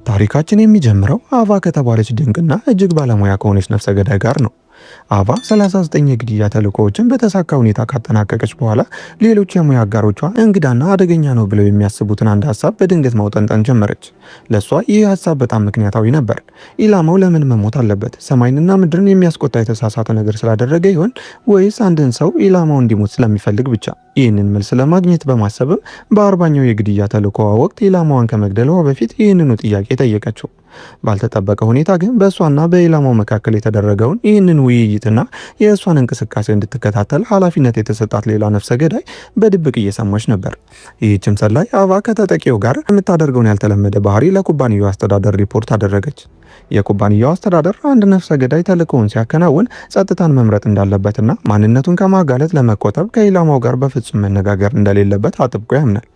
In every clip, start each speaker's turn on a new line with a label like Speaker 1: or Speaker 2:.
Speaker 1: ታሪካችን የሚጀምረው አቫ ከተባለች ድንቅና እጅግ ባለሙያ ከሆነች ነፍሰ ገዳይ ጋር ነው። አቫ 39 የግድያ ተልእኮዎችን በተሳካ ሁኔታ ካጠናቀቀች በኋላ ሌሎች የሙያ አጋሮቿ እንግዳና አደገኛ ነው ብለው የሚያስቡትን አንድ ሀሳብ በድንገት ማውጠንጠን ጀመረች። ለእሷ ይህ ሀሳብ በጣም ምክንያታዊ ነበር። ኢላማው ለምን መሞት አለበት? ሰማይንና ምድርን የሚያስቆጣ የተሳሳተ ነገር ስላደረገ ይሆን? ወይስ አንድን ሰው ኢላማው እንዲሞት ስለሚፈልግ ብቻ? ይህንን መልስ ለማግኘት በማሰብም በ40ኛው የግድያ ተልእኮዋ ወቅት ኢላማዋን ከመግደሏ በፊት ይህንኑ ጥያቄ ጠየቀችው። ባልተጠበቀ ሁኔታ ግን በእሷና በኢላማው መካከል የተደረገውን ይህንን ውይይትና የእሷን እንቅስቃሴ እንድትከታተል ኃላፊነት የተሰጣት ሌላ ነፍሰ ገዳይ በድብቅ እየሰማች ነበር። ይህችም ሰላይ አቫ ከተጠቂው ጋር የምታደርገውን ያልተለመደ ባህሪ ለኩባንያው አስተዳደር ሪፖርት አደረገች። የኩባንያው አስተዳደር አንድ ነፍሰ ገዳይ ተልእኮውን ሲያከናውን ጸጥታን መምረጥ እንዳለበትና ማንነቱን ከማጋለጥ ለመቆጠብ ከኢላማው ጋር በፍጹም መነጋገር እንደሌለበት አጥብቆ ያምናል።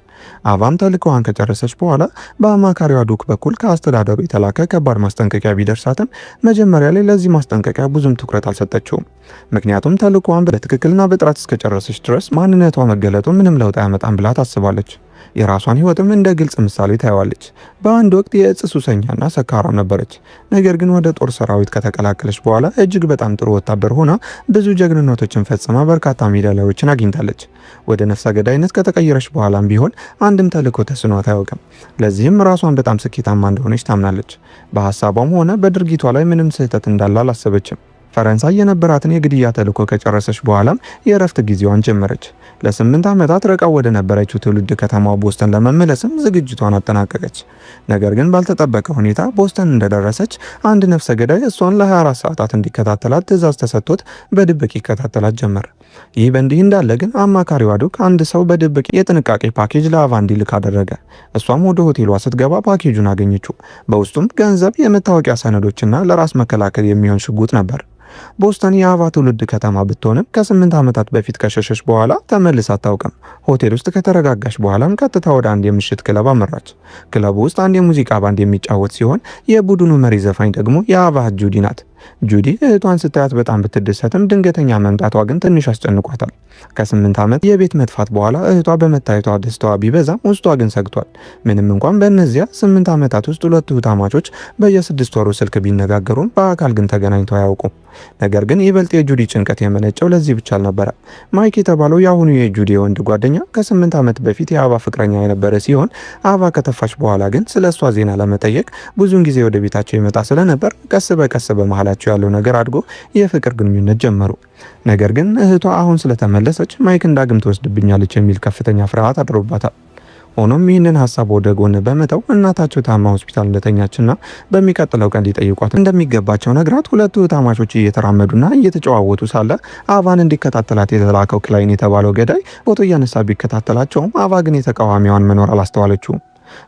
Speaker 1: አቫም ተልእኮዋን ከጨረሰች በኋላ በአማካሪዋ ዱክ በኩል ከአስተዳደሩ የተላከ ከባድ ማስጠንቀቂያ ቢደርሳትም መጀመሪያ ላይ ለዚህ ማስጠንቀቂያ ብዙም ትኩረት አልሰጠችውም። ምክንያቱም ተልእኮዋን በትክክልና በጥራት እስከጨረሰች ድረስ ማንነቷ መገለጡ ምንም ለውጥ አያመጣም ብላ ታስባለች። የራሷን ህይወትም እንደ ግልጽ ምሳሌ ታየዋለች። በአንድ ወቅት የእጽ ሱሰኛና ሰካራም ነበረች። ነገር ግን ወደ ጦር ሰራዊት ከተቀላቀለች በኋላ እጅግ በጣም ጥሩ ወታደር ሆና ብዙ ጀግንነቶችን ፈጽማ በርካታ ሜዳሊያዎችን አግኝታለች። ወደ ነፍሰ ገዳይነት ከተቀየረች በኋላም ቢሆን አንድም ተልእኮ ተስኗት አያውቅም። ለዚህም ራሷን በጣም ስኬታማ እንደሆነች ታምናለች። በሀሳቧም ሆነ በድርጊቷ ላይ ምንም ስህተት እንዳለ አላሰበችም። ፈረንሳይ የነበራትን የግድያ ተልእኮ ከጨረሰች በኋላም የእረፍት ጊዜዋን ጀመረች። ለ8 ዓመታት ርቃው ወደ ነበረችው ትውልድ ከተማዋ ቦስተን ለመመለስም ዝግጅቷን አጠናቀቀች። ነገር ግን ባልተጠበቀ ሁኔታ ቦስተን እንደደረሰች አንድ ነፍሰ ገዳይ እሷን ለ24 ሰዓታት እንዲከታተላት ትዕዛዝ ተሰጥቶት በድብቅ ይከታተላት ጀመር። ይህ በእንዲህ እንዳለ ግን አማካሪዋ ዱክ አንድ ሰው በድብቅ የጥንቃቄ ፓኬጅ ለአቫ እንዲልክ አደረገ። እሷም ወደ ሆቴሏ ስትገባ ፓኬጁን አገኘችው። በውስጡም ገንዘብ፣ የመታወቂያ ሰነዶችና ለራስ መከላከል የሚሆን ሽጉጥ ነበር። ቦስተን የአቫ ትውልድ ከተማ ብትሆንም ከ8 ዓመታት በፊት ከሸሸች በኋላ ተመልሳ አታውቅም። ሆቴል ውስጥ ከተረጋጋች በኋላም ቀጥታ ወደ አንድ የምሽት ክለብ አመራች። ክለቡ ውስጥ አንድ የሙዚቃ ባንድ የሚጫወት ሲሆን የቡድኑ መሪ ዘፋኝ ደግሞ የአቫ ጁዲ ናት። ጁዲ እህቷን ስታያት በጣም ብትደሰትም ድንገተኛ መምጣቷ ግን ትንሽ አስጨንቋታል። ከ8 ዓመት የቤት መጥፋት በኋላ እህቷ በመታየቷ ደስታዋ ቢበዛም ውስጧ ግን ሰግቷል። ምንም እንኳን በእነዚያ 8 ዓመታት ውስጥ ሁለቱ እህታማቾች በየ6 ወሩ ስልክ ቢነጋገሩም በአካል ግን ተገናኝተው አያውቁም። ነገር ግን ይበልጥ የጁዲ ጭንቀት የመነጨው ለዚህ ብቻ አልነበረ። ማይክ የተባለው የአሁኑ የጁዲ የወንድ ጓደኛ ከ8 ዓመት በፊት የአቫ ፍቅረኛ የነበረ ሲሆን አቫ ከተፋች በኋላ ግን ስለ እሷ ዜና ለመጠየቅ ብዙውን ጊዜ ወደ ቤታቸው ይመጣ ስለነበር ቀስ በቀስ በመሃል ያለው ነገር አድጎ የፍቅር ግንኙነት ጀመሩ። ነገር ግን እህቷ አሁን ስለተመለሰች ማይክን ዳግም ትወስድብኛለች የሚል ከፍተኛ ፍርሃት አድሮባታል። ሆኖም ይህንን ሀሳብ ወደ ጎን በመተው እናታቸው ታማ ሆስፒታል እንደተኛችና በሚቀጥለው ቀን ሊጠይቋት እንደሚገባቸው ነግራት ሁለቱ ታማቾች እየተራመዱና እየተጨዋወቱ ሳለ አቫን እንዲከታተላት የተላከው ክላይን የተባለው ገዳይ ፎቶ እያነሳ ቢከታተላቸውም አቫ ግን የተቃዋሚዋን መኖር አላስተዋለችውም።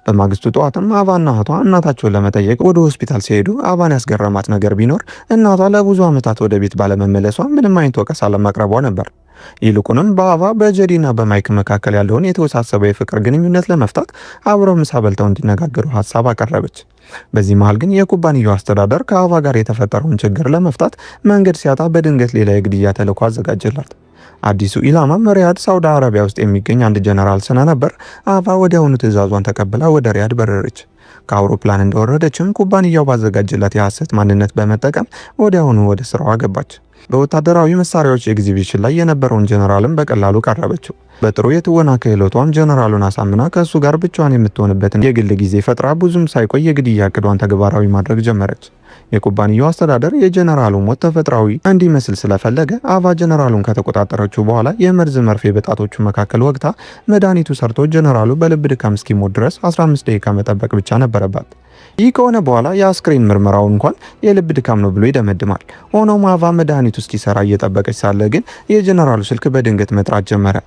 Speaker 1: በማግስቱ ጠዋትም አቫና እህቷ እናታቸውን ለመጠየቅ ወደ ሆስፒታል ሲሄዱ አቫን ያስገረማት ነገር ቢኖር እናቷ ለብዙ ዓመታት ወደ ቤት ባለመመለሷ ምንም አይነት ወቀሳ ለማቅረቧ ነበር። ይልቁንም በአቫ በጀዲና በማይክ መካከል ያለውን የተወሳሰበ የፍቅር ግንኙነት ለመፍታት አብረው ምሳ በልተው እንዲነጋገሩ ሀሳብ አቀረበች። በዚህ መሃል ግን የኩባንያው አስተዳደር ከአቫ ጋር የተፈጠረውን ችግር ለመፍታት መንገድ ሲያጣ በድንገት ሌላ የግድያ ተልዕኮ አዘጋጀላት። አዲሱ ኢላማም ሪያድ ሳውዲ አረቢያ ውስጥ የሚገኝ አንድ ጀነራል ስለነበር አቫ ወዲያውኑ ትዕዛዟን ተቀብላ ወደ ሪያድ በረረች። ከአውሮፕላን እንደወረደችም ኩባንያው ባዘጋጀላት የሐሰት ማንነት በመጠቀም ወዲያውኑ ወደ ስራዋ ገባች። በወታደራዊ መሳሪያዎች ኤግዚቢሽን ላይ የነበረውን ጀነራልን በቀላሉ ቀረበችው። በጥሩ የትወና ክህሎቷም ጀነራሉን አሳምና ከእሱ ጋር ብቻዋን የምትሆንበትን የግል ጊዜ ፈጥራ ብዙም ሳይቆይ የግድያ እቅዷን ተግባራዊ ማድረግ ጀመረች። የኩባንያው አስተዳደር የጀነራሉ ሞት ተፈጥሯዊ እንዲመስል ስለፈለገ አቫ ጀነራሉን ከተቆጣጠረችው በኋላ የመርዝ መርፌ በጣቶቹ መካከል ወግታ መድኃኒቱ ሰርቶ ጀነራሉ በልብ ድካም እስኪሞት ድረስ 15 ደቂቃ መጠበቅ ብቻ ነበረባት። ይህ ከሆነ በኋላ የአስክሬን ምርመራው እንኳን የልብ ድካም ነው ብሎ ይደመድማል። ሆኖም አቫ መድኃኒቱ እስኪሰራ እየጠበቀች ሳለ ግን የጀነራሉ ስልክ በድንገት መጥራት ጀመረ።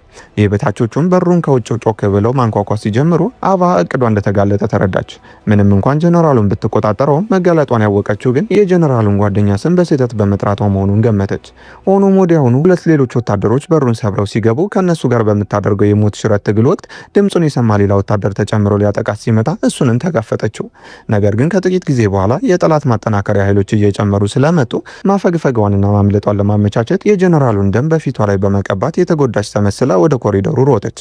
Speaker 1: የበታቾቹም በሩን ከውጭ ጮክ ብለው ማንኳኳት ሲጀምሩ አቫ እቅዷ እንደተጋለጠ ተረዳች። ምንም እንኳን ጀነራሉን ብትቆጣጠረውም መጋለጧን ያወቀችው ግን የጀነራሉን ጓደኛ ስም በስህተት በመጥራቷ መሆኑን ገመተች። ሆኖም ወዲያውኑ ሁለት ሌሎች ወታደሮች በሩን ሰብረው ሲገቡ ከነሱ ጋር በምታደርገው የሞት ሽረት ትግል ወቅት ድምፁን የሰማ ሌላ ወታደር ተጨምሮ ሊያጠቃት ሲመጣ እሱንም ተጋፈጠችው። ነገር ግን ከጥቂት ጊዜ በኋላ የጠላት ማጠናከሪያ ኃይሎች እየጨመሩ ስለመጡ ማፈግፈጓንና ማምለጧን ለማመቻቸት የጀነራሉን ደም በፊቷ ላይ በመቀባት የተጎዳች ተመስላ ወደ ኮሪደሩ ሮጠች።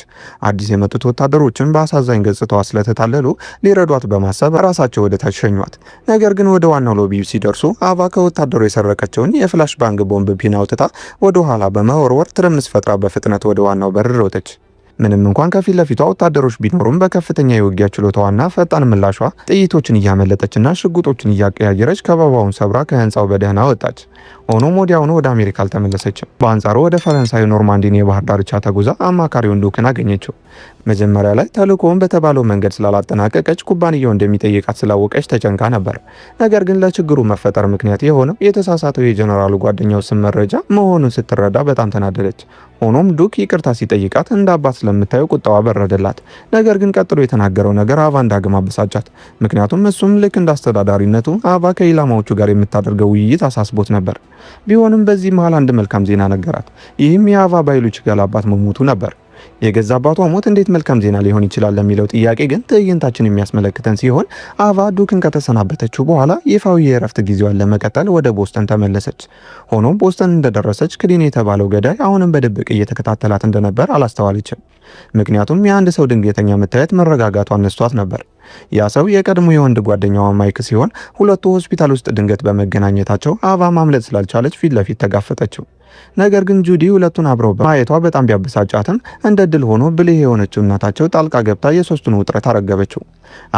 Speaker 1: አዲስ የመጡት ወታደሮችን በአሳዛኝ ገጽታዋ ስለተታለሉ ሊረዷት በማሰብ ራሳቸው ወደ ታች ሸኟት። ነገር ግን ወደ ዋናው ሎቢ ሲደርሱ አቫ ከወታደሩ የሰረቀችውን የፍላሽ ባንግ ቦምብ ፒን አውጥታ ወደ ኋላ በመወርወር ትርምስ ፈጥራ በፍጥነት ወደ ዋናው በር ሮጠች። ምንም እንኳን ከፊት ለፊቷ ወታደሮች ቢኖሩም በከፍተኛ የውጊያ ችሎታዋና ፈጣን ምላሿ ጥይቶችን እያመለጠችና ሽጉጦችን እያቀያየረች ከበባውን ሰብራ ከህንፃው በደህና ወጣች። ሆኖም ወዲያውኑ ወደ አሜሪካ አልተመለሰችም። በአንጻሩ ወደ ፈረንሳዩ ኖርማንዲን የባህር ዳርቻ ተጉዛ አማካሪውን ዱክን አገኘችው። መጀመሪያ ላይ ተልእኮውን በተባለው መንገድ ስላላጠናቀቀች ኩባንያው እንደሚጠይቃት ስላወቀች ተጨንቃ ነበር። ነገር ግን ለችግሩ መፈጠር ምክንያት የሆነው የተሳሳተው የጀነራሉ ጓደኛው ስም መረጃ መሆኑን ስትረዳ በጣም ተናደደች። ሆኖም ዱክ ይቅርታ ሲጠይቃት እንደ አባት ስለምታየው ቁጣዋ በረደላት። ነገር ግን ቀጥሎ የተናገረው ነገር አቫን ዳግም አበሳጫት። ምክንያቱም እሱም ልክ እንደ አስተዳዳሪነቱ አቫ ከኢላማዎቹ ጋር የምታደርገው ውይይት አሳስቦት ነበር። ቢሆንም በዚህ መሃል አንድ መልካም ዜና ነገራት። ይህም የአቫ ባዮሎጂካል አባት መሞቱ ነበር። የገዛ አባቷ ሞት እንዴት መልካም ዜና ሊሆን ይችላል ለሚለው ጥያቄ ግን ትዕይንታችን የሚያስመለክተን ሲሆን አቫ ዱክን ከተሰናበተችው በኋላ ይፋዊ የእረፍት ጊዜዋን ለመቀጠል ወደ ቦስተን ተመለሰች። ሆኖም ቦስተን እንደደረሰች ክሊን የተባለው ገዳይ አሁንም በድብቅ እየተከታተላት እንደነበር አላስተዋለችም። ምክንያቱም የአንድ ሰው ድንገተኛ መታየት መረጋጋቷን ነስቷት ነበር። ያ ሰው የቀድሞ የወንድ ጓደኛዋ ማይክ ሲሆን ሁለቱ ሆስፒታል ውስጥ ድንገት በመገናኘታቸው አቫ ማምለጥ ስላልቻለች ፊት ለፊት ተጋፈጠችው። ነገር ግን ጁዲ ሁለቱን አብረው በማየቷ በጣም ቢያበሳጫትም እንደ ድል ሆኖ ብልህ የሆነችው እናታቸው ጣልቃ ገብታ የሶስቱን ውጥረት አረገበችው።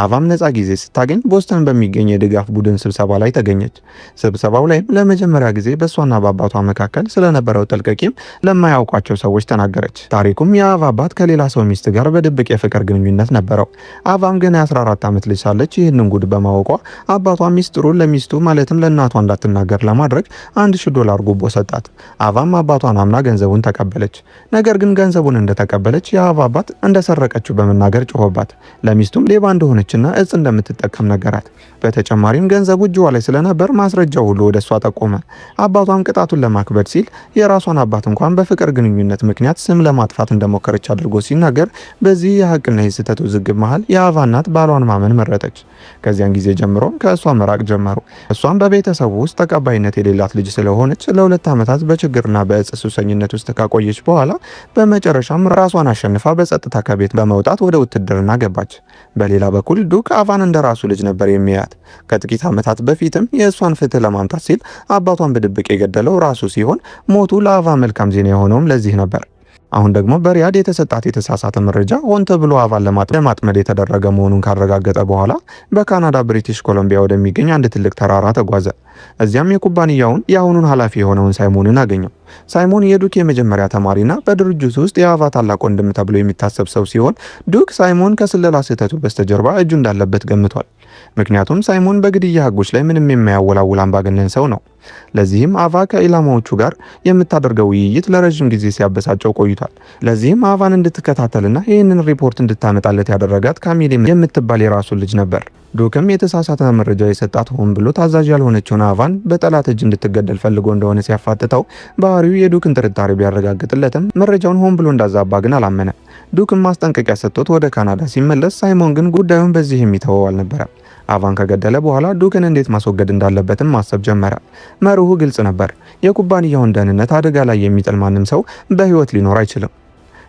Speaker 1: አቫም ነፃ ጊዜ ስታገኝ ቦስተን በሚገኝ የድጋፍ ቡድን ስብሰባ ላይ ተገኘች። ስብሰባው ላይም ለመጀመሪያ ጊዜ በእሷና በአባቷ መካከል ስለነበረው ጥልቅ ቂም ለማያውቋቸው ሰዎች ተናገረች። ታሪኩም የአቫ አባት ከሌላ ሰው ሚስት ጋር በድብቅ የፍቅር ግንኙነት ነበረው። አቫም ገና የ14 ዓመት ልጅ ሳለች ይህንን ጉድ በማወቋ አባቷ ሚስጥሩን ለሚስቱ ማለትም ለእናቷ እንዳትናገር ለማድረግ $1000 ጉቦ ሰጣት። አቫም አባቷን አምና ገንዘቡን ተቀበለች። ነገር ግን ገንዘቡን እንደተቀበለች የአቫ አባት እንደሰረቀችው በመናገር ጮኸባት። ለሚስቱም ሌባ እንደሆነችና እጽ እንደምትጠቀም ነገራት። በተጨማሪም ገንዘቡ እጅዋ ላይ ስለነበር ማስረጃው ሁሉ ወደ እሷ ጠቆመ። አባቷም ቅጣቱን ለማክበድ ሲል የራሷን አባት እንኳን በፍቅር ግንኙነት ምክንያት ስም ለማጥፋት እንደሞከረች አድርጎ ሲናገር፣ በዚህ የሀቅና የስህተት ውዝግብ መሃል የአቫ እናት ባሏን ማመን መረጠች። ከዚያን ጊዜ ጀምሮ ከእሷ መራቅ ጀመሩ። እሷም በቤተሰቡ ውስጥ ተቀባይነት የሌላት ልጅ ስለሆነች ለ2 ዓመታት በችግርና በእጽ ሱሰኝነት ውስጥ ካቆየች በኋላ በመጨረሻም ራሷን አሸንፋ በጸጥታ ከቤት በመውጣት ወደ ውትድርና ገባች። በሌላ በኩል ዱክ አቫን እንደ ራሱ ልጅ ነበር የሚያያት። ከጥቂት ዓመታት በፊትም የእሷን ፍትህ ለማምጣት ሲል አባቷን በድብቅ የገደለው ራሱ ሲሆን ሞቱ ለአቫ መልካም ዜና የሆነውም ለዚህ ነበር። አሁን ደግሞ በሪያድ የተሰጣት የተሳሳተ መረጃ ሆን ተብሎ አቫን ለማጥመድ የተደረገ መሆኑን ካረጋገጠ በኋላ በካናዳ ብሪቲሽ ኮሎምቢያ ወደሚገኝ አንድ ትልቅ ተራራ ተጓዘ። እዚያም የኩባንያውን የአሁኑን ኃላፊ የሆነውን ሳይሞንን አገኘው። ሳይሞን የዱክ የመጀመሪያ ተማሪና በድርጅቱ ውስጥ የአቫ ታላቅ ወንድም ተብሎ የሚታሰብ ሰው ሲሆን ዱክ ሳይሞን ከስለላ ስህተቱ በስተጀርባ እጁ እንዳለበት ገምቷል። ምክንያቱም ሳይሞን በግድያ ህጎች ላይ ምንም የማያወላውል አምባገነን ሰው ነው። ለዚህም አቫ ከኢላማዎቹ ጋር የምታደርገው ውይይት ለረጅም ጊዜ ሲያበሳጨው ቆይቷል። ለዚህም አቫን እንድትከታተልና ይህንን ሪፖርት እንድታመጣለት ያደረጋት ካሚል የምትባል የራሱ ልጅ ነበር። ዱክም የተሳሳተ መረጃ የሰጣት ሆን ብሎ ታዛዥ ያልሆነችውን አቫን በጠላት እጅ እንድትገደል ፈልጎ እንደሆነ ሲያፋጥተው ባህሪው የዱክን ጥርጣሬ ቢያረጋግጥለትም መረጃውን ሆን ብሎ እንዳዛባ ግን አላመነ። ዱክም ማስጠንቀቂያ ሰጥቶት ወደ ካናዳ ሲመለስ ሳይሞን ግን ጉዳዩን በዚህ የሚተወው አልነበረም። አቫን ከገደለ በኋላ ዱክን እንዴት ማስወገድ እንዳለበትም ማሰብ ጀመረ። መርሁ ግልጽ ነበር። የኩባንያውን ደህንነት አደጋ ላይ የሚጥል ማንም ሰው በህይወት ሊኖር አይችልም።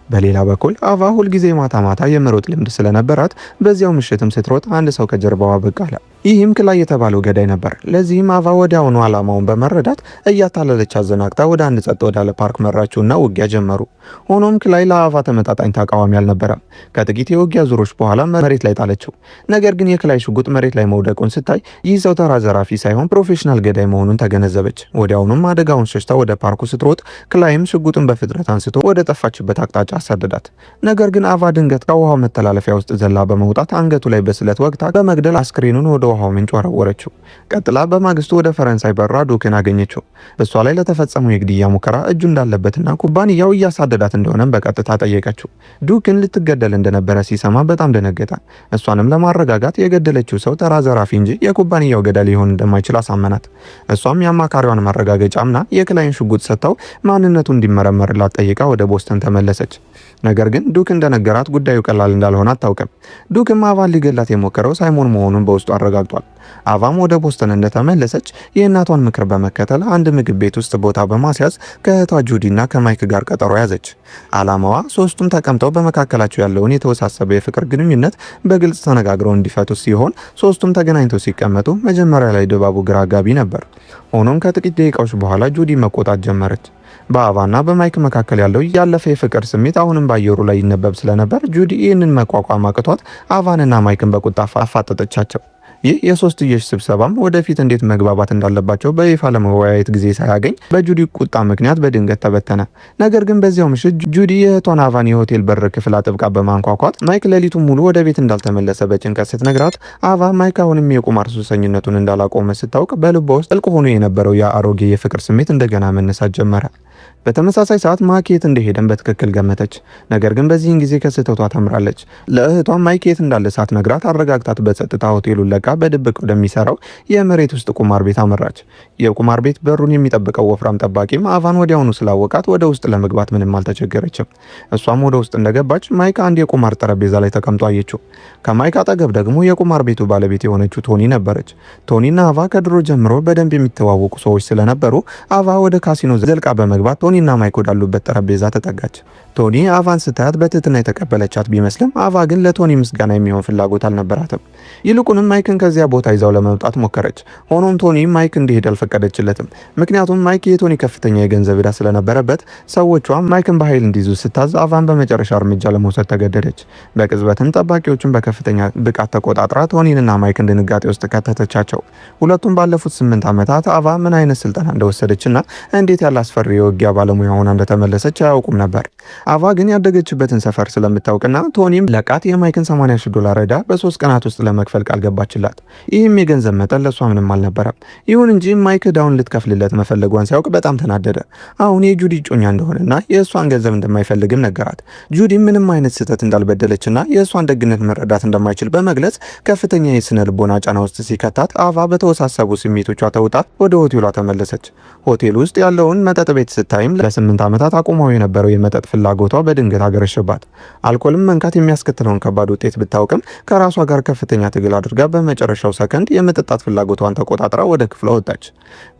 Speaker 1: በሌላ በኩል አቫ ሁልጊዜ ማታ ማታ የመሮጥ ልምድ ስለነበራት በዚያው ምሽትም ስትሮጥ አንድ ሰው ከጀርባዋ ብቅ አለ። ይህም ክላይ የተባለው ገዳይ ነበር። ለዚህም አቫ ወዲያውኑ ዓላማውን በመረዳት እያታለለች አዘናግታ ወደ አንድ ጸጥ ወዳለ ፓርክ መራችውና ውጊያ ጀመሩ። ሆኖም ክላይ ለአቫ ተመጣጣኝ ተቃዋሚ አልነበረም። ከጥቂት የውጊያ ዙሮች በኋላ መሬት ላይ ጣለችው። ነገር ግን የክላይ ሽጉጥ መሬት ላይ መውደቁን ስታይ ይህ ሰው ተራ ዘራፊ ሳይሆን ፕሮፌሽናል ገዳይ መሆኑን ተገነዘበች። ወዲያውኑም አደጋውን ሸሽታ ወደ ፓርኩ ስትሮጥ ክላይም ሽጉጡን በፍጥነት አንስቶ ወደ ጠፋችበት አቅጣጫ አሳደዳት። ነገር ግን አቫ ድንገት ከውሃው መተላለፊያ ውስጥ ዘላ በመውጣት አንገቱ ላይ በስለት ወግታ በመግደል አስክሬኑን ወደ ውሃው ምንጭ ወረወረችው። ቀጥላ በማግስቱ ወደ ፈረንሳይ በራ ዱክን አገኘችው። በሷ ላይ ለተፈጸመው የግድያ ሙከራ እጁ እንዳለበትና ኩባንያው እያሳደዳት እንደሆነም በቀጥታ ጠየቀችው። ዱክን ልትገደል እንደነበረ ሲሰማ በጣም ደነገጠ። እሷንም ለማረጋጋት የገደለችው ሰው ተራ ዘራፊ እንጂ የኩባንያው ገዳይ ሊሆን እንደማይችል አሳመናት። እሷም የአማካሪዋን ማረጋገጫምና የክላይን ሽጉጥ ሰጥተው ማንነቱ እንዲመረመርላት ጠይቃ ወደ ቦስተን ተመለሰች። ነገር ግን ዱክ እንደነገራት ጉዳዩ ቀላል እንዳልሆነ አታውቅም። ዱክም አቫን ሊገላት የሞከረው ሳይሞን መሆኑን በውስጡ አረጋግጧል። አቫም ወደ ቦስተን እንደተመለሰች የእናቷን ምክር በመከተል አንድ ምግብ ቤት ውስጥ ቦታ በማስያዝ ከእህቷ ጁዲና ከማይክ ጋር ቀጠሮ ያዘች። ዓላማዋ ሶስቱም ተቀምጠው በመካከላቸው ያለውን የተወሳሰበ የፍቅር ግንኙነት በግልጽ ተነጋግረው እንዲፈቱ ሲሆን ሶስቱም ተገናኝተው ሲቀመጡ መጀመሪያ ላይ ድባቡ ግራ አጋቢ ነበር። ሆኖም ከጥቂት ደቂቃዎች በኋላ ጁዲ መቆጣት ጀመረች። በአቫና በማይክ መካከል ያለው ያለፈ የፍቅር ስሜት አሁንም በአየሩ ላይ ይነበብ ስለነበር ጁዲ ይህንን መቋቋም አቅቷት አቫንና ማይክን በቁጣ አፋጠጠቻቸው። ይህ የሶስትዮሽ ስብሰባም ወደፊት እንዴት መግባባት እንዳለባቸው በይፋ ለመወያየት ጊዜ ሳያገኝ በጁዲ ቁጣ ምክንያት በድንገት ተበተነ። ነገር ግን በዚያው ምሽት ጁዲ የእህቷን አቫን የሆቴል በር ክፍል አጥብቃ በማንኳኳት ማይክ ሌሊቱን ሙሉ ወደ ቤት እንዳልተመለሰ በጭንቀት ስትነግራት አቫ ማይክ አሁንም የቁማር ሱሰኝነቱን እንዳላቆመ ስታውቅ በልቧ ውስጥ ጥልቅ ሆኖ የነበረው የአሮጌ የፍቅር ስሜት እንደገና መነሳት ጀመረ። በተመሳሳይ ሰዓት ማይክ የት እንደሄደን በትክክል ገመተች። ነገር ግን በዚህን ጊዜ ከስህተቷ ተምራለች። ለእህቷ ማይክ የት እንዳለ ሳትነግራት አረጋግታት በጸጥታ ሆቴሉን ለቃ በድብቅ ወደሚሰራው የመሬት ውስጥ ቁማር ቤት አመራች። የቁማር ቤት በሩን የሚጠብቀው ወፍራም ጠባቂም አቫን ወዲያውኑ ስላወቃት ወደ ውስጥ ለመግባት ምንም አልተቸገረችም። እሷም ወደ ውስጥ እንደገባች ማይክ አንድ የቁማር ጠረጴዛ ላይ ተቀምጦ አየችው። ከማይክ አጠገብ ደግሞ የቁማር ቤቱ ባለቤት የሆነችው ቶኒ ነበረች። ቶኒና አቫ ከድሮ ጀምሮ በደንብ የሚተዋወቁ ሰዎች ስለነበሩ አቫ ወደ ካሲኖ ዘልቃ በመግባት ቶኒና ማይክ ወዳሉበት ጠረጴዛ ተጠጋች። ቶኒ አቫን ስታያት በትህትና የተቀበለቻት ቢመስልም አቫ ግን ለቶኒ ምስጋና የሚሆን ፍላጎት አልነበራትም። ይልቁንም ማይክን ከዚያ ቦታ ይዛው ለመውጣት ሞከረች። ሆኖም ቶኒ ማይክ እንዲሄድ አልፈቀደችለትም። ምክንያቱም ማይክ የቶኒ ከፍተኛ የገንዘብ ዕዳ ስለነበረበት ሰዎቿ ማይክን በኃይል እንዲይዙ ስታዝ አቫን በመጨረሻ እርምጃ ለመውሰድ ተገደደች። በቅጽበትም ጠባቂዎችን በከፍተኛ ብቃት ተቆጣጥራ ቶኒንና ማይክን ድንጋጤ ውስጥ ከተተቻቸው። ሁለቱም ባለፉት 8 ዓመታት አቫ ምን አይነት ስልጠና እንደወሰደችና እንዴት ያለ አስፈሪ የውጊያ ባለሙያ ሆና እንደተመለሰች አያውቁም ነበር። አቫ ግን ያደገችበትን ሰፈር ስለምታውቅና ቶኒም ለቃት የማይክን $80,000 ዕዳ በ3 ቀናት ውስጥ ለመክፈል ቃል ገባችላት። ይህም የገንዘብ መጠን ለሷ ምንም አልነበረም። ይሁን እንጂ ማይክ ዕዳውን ልትከፍልለት መፈለጓን ሲያውቅ በጣም ተናደደ። አሁን የጁዲ እጮኛ እንደሆነና የእሷን ገንዘብ እንደማይፈልግም ነገራት። ጁዲ ምንም አይነት ስህተት እንዳልበደለችና የእሷን ደግነት መረዳት እንደማይችል በመግለጽ ከፍተኛ የስነ ልቦና ጫና ውስጥ ሲከታት አቫ በተወሳሰቡ ስሜቶቿ ተውጣ ወደ ሆቴሏ ተመለሰች። ሆቴል ውስጥ ያለውን መጠጥ ቤት ስታይም ለ8 ዓመታት አቁማው የነበረው የመጠጥ ፍላጎቷ በድንገት አገረሸባት። አልኮልም መንካት የሚያስከትለውን ከባድ ውጤት ብታውቅም ከራሷ ጋር ከፍተኛ ትግል አድርጋ በመጨረሻው ሰከንድ የመጠጣት ፍላጎቷን ተቆጣጥራ ወደ ክፍሏ ወጣች።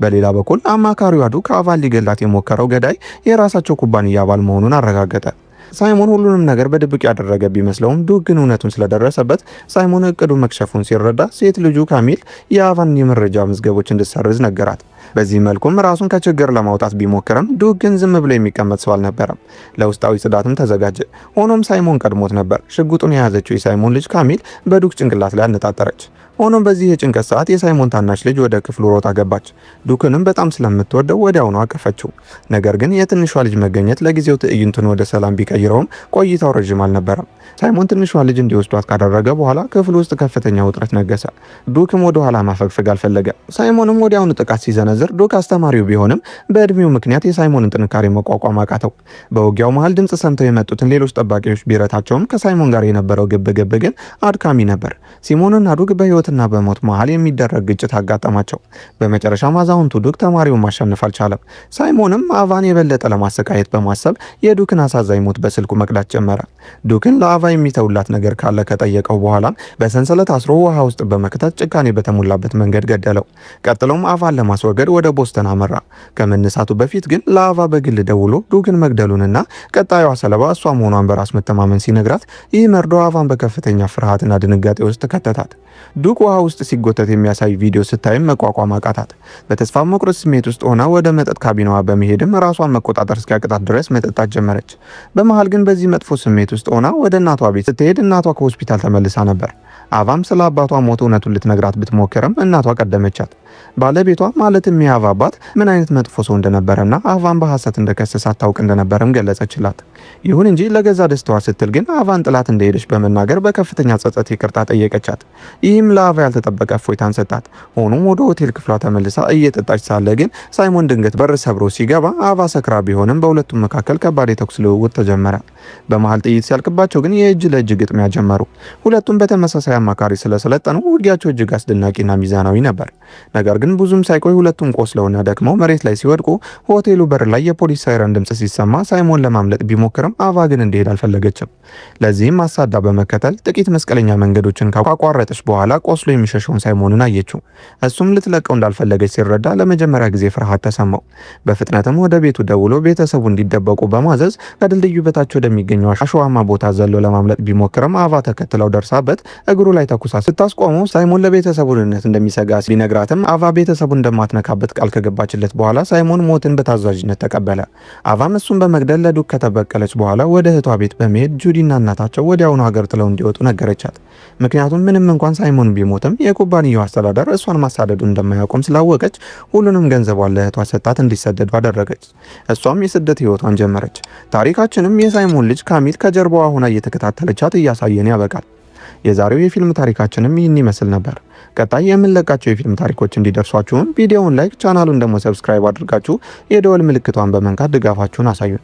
Speaker 1: በሌላ በኩል አማካሪዋ ዱክ አቫን ሊገላት የሞከረው ገዳይ የራሳቸው ኩባንያ አባል መሆኑን አረጋገጠ። ሳይሞን ሁሉንም ነገር በድብቅ ያደረገ ቢመስለውም ዱክ ግን እውነቱን ስለደረሰበት ሳይሞን እቅዱ መክሸፉን ሲረዳ ሴት ልጁ ካሚል የአቫን የመረጃ መዝገቦች እንድትሰርዝ ነገራት። በዚህ መልኩም ራሱን ከችግር ለማውጣት ቢሞክርም ዱክ ግን ዝም ብሎ የሚቀመጥ ሰው አልነበረም። ለውስጣዊ ጽዳትም ተዘጋጀ። ሆኖም ሳይሞን ቀድሞት ነበር። ሽጉጡን የያዘችው የሳይሞን ልጅ ካሚል በዱክ ጭንቅላት ላይ አነጣጠረች። ሆኖም በዚህ የጭንቀት ሰዓት የሳይሞን ታናሽ ልጅ ወደ ክፍሉ ሮጣ ገባች። ዱክንም በጣም ስለምትወደው ወዲያውኑ አቀፈችው። ነገር ግን የትንሿ ልጅ መገኘት ለጊዜው ትዕይንቱን ወደ ሰላም ቢቀይረውም ቆይታው ረዥም አልነበረም። ሳይሞን ትንሿ ልጅ እንዲወስዷት ካደረገ በኋላ ክፍሉ ውስጥ ከፍተኛ ውጥረት ነገሰ። ዱክም ወደ ኋላ ማፈግፈግ አልፈለገም። ሳይሞንም ወዲያውኑ ጥቃት ሲዘነዝር ዱክ አስተማሪው ቢሆንም በእድሜው ምክንያት የሳይሞንን ጥንካሬ መቋቋም አቃተው። በውጊያው መሃል ድምጽ ሰምተው የመጡትን ሌሎች ጠባቂዎች ቢረታቸውም ከሳይሞን ጋር የነበረው ግብግብ ግን አድካሚ ነበር። ሲሞንና ዱክ በህይወትና በሞት መሃል የሚደረግ ግጭት አጋጠማቸው። በመጨረሻም አዛውንቱ ዱክ ተማሪውን ማሸነፍ አልቻለም። ሳይሞንም አቫን የበለጠ ለማሰቃየት በማሰብ የዱክን አሳዛኝ ሞት በስልኩ መቅዳት ጀመረ። ዱክን ለአቫ የሚተውላት ነገር ካለ ከጠየቀው በኋላ በሰንሰለት አስሮ ውሃ ውስጥ በመክተት ጭካኔ በተሞላበት መንገድ ገደለው። ቀጥሎም አቫን ለማስወገድ ወደ ቦስተን አመራ። ከመነሳቱ በፊት ግን ለአቫ በግል ደውሎ ዱክን መግደሉንና ቀጣዩዋ ሰለባ እሷ መሆኗን በራስ መተማመን ሲነግራት ይህ መርዶ አቫን በከፍተኛ ፍርሃትና ድንጋጤ ውስጥ ከተታት። ዱክ ውሃ ውስጥ ሲጎተት የሚያሳይ ቪዲዮ ስታይም መቋቋም አቃታት። በተስፋ መቁረጥ ስሜት ውስጥ ሆና ወደ መጠጥ ካቢናዋ በመሄድም ራሷን መቆጣጠር እስኪያቅታት ድረስ መጠጣት ጀመረች። በመሃል ግን በዚህ መጥፎ ስሜት ውስጥ ሆና ወደ እናቷ ቤት ስትሄድ እናቷ ከሆስፒታል ተመልሳ ነበር። አቫም ስለ አባቷ ሞት እውነቱን ልትነግራት ብትሞክርም እናቷ ቀደመቻት። ባለቤቷ ማለትም የአቫ አባት ምን አይነት መጥፎ ሰው እንደነበረና አቫን በሐሰት እንደከሰሳት ታውቅ እንደነበረም ገለጸችላት። ይሁን እንጂ ለገዛ ደስታዋ ስትል ግን አቫን ጥላት እንደሄደች በመናገር በከፍተኛ ጸጸት ይቅርታ ጠየቀቻት። ይህም ለአቫ ያልተጠበቀ እፎይታን ሰጣት። ሆኖም ወደ ሆቴል ክፍሏ ተመልሳ እየጠጣች ሳለ ግን ሳይሞን ድንገት በር ሰብሮ ሲገባ አቫ ሰክራ ቢሆንም በሁለቱም መካከል ከባድ የተኩስ ልውውጥ ተጀመረ። በመሃል ጥይት ሲያልቅባቸው ግን የእጅ ለእጅ ግጥሚያ ጀመሩ። ሁለቱም በተመሳሳይ አማካሪ ስለሰለጠኑ ውጊያቸው እጅግ አስደናቂና ሚዛናዊ ነበር። ነገር ግን ብዙም ሳይቆይ ሁለቱም ቆስለውና ደክመው መሬት ላይ ሲወድቁ ሆቴሉ በር ላይ የፖሊስ ሳይረን ድምጽ ሲሰማ ሳይሞን ለማምለጥ ቢሞክርም አቫ ግን እንዲሄድ አልፈለገችም። ለዚህም አሳዳ በመከተል ጥቂት መስቀለኛ መንገዶችን ካቋረጠች በኋላ ቆስሎ የሚሸሸውን ሳይሞንን አየችው። እሱም ልትለቀው እንዳልፈለገች ሲረዳ ለመጀመሪያ ጊዜ ፍርሃት ተሰማው። በፍጥነትም ወደ ቤቱ ደውሎ ቤተሰቡ እንዲደበቁ በማዘዝ ከድልድዩ በታች ወደሚገኘው አሸዋማ ቦታ ዘሎ ለማምለጥ ቢሞክርም አቫ ተከትለው ደርሳበት እግሩ ላይ ተኩሳ ስታስቆመው ሳይሞን ለቤተሰቡ ደህንነት እንደሚሰጋ ቢነግራትም አቫ ቤተሰቡ እንደማትነካበት ቃል ከገባችለት በኋላ ሳይሞን ሞትን በታዛዥነት ተቀበለ። አቫም እሱን በመግደል ለዱክ ከተበቀለች በኋላ ወደ እህቷ ቤት በመሄድ ጁዲና እናታቸው ወዲያውኑ ሀገር ጥለው እንዲወጡ ነገረቻት። ምክንያቱም ምንም እንኳን ሳይሞን ቢሞትም የኩባንያው አስተዳደር እሷን ማሳደዱን እንደማያቆም ስላወቀች ሁሉንም ገንዘቧን ለእህቷ ሰጣት እንዲሰደዱ አደረገች። እሷም የስደት ህይወቷን ጀመረች። ታሪካችንም የሳይሞን ልጅ ካሚል ከጀርባዋ ሆና እየተከታተለቻት እያሳየን ያበቃል። የዛሬው የፊልም ታሪካችንም ይህን ይመስል ነበር። ቀጣይ የምንለቃቸው የፊልም ታሪኮች እንዲደርሷችሁን ቪዲዮውን ላይክ፣ ቻናሉን ደግሞ ሰብስክራይብ አድርጋችሁ የደወል ምልክቷን በመንካት ድጋፋችሁን አሳዩን።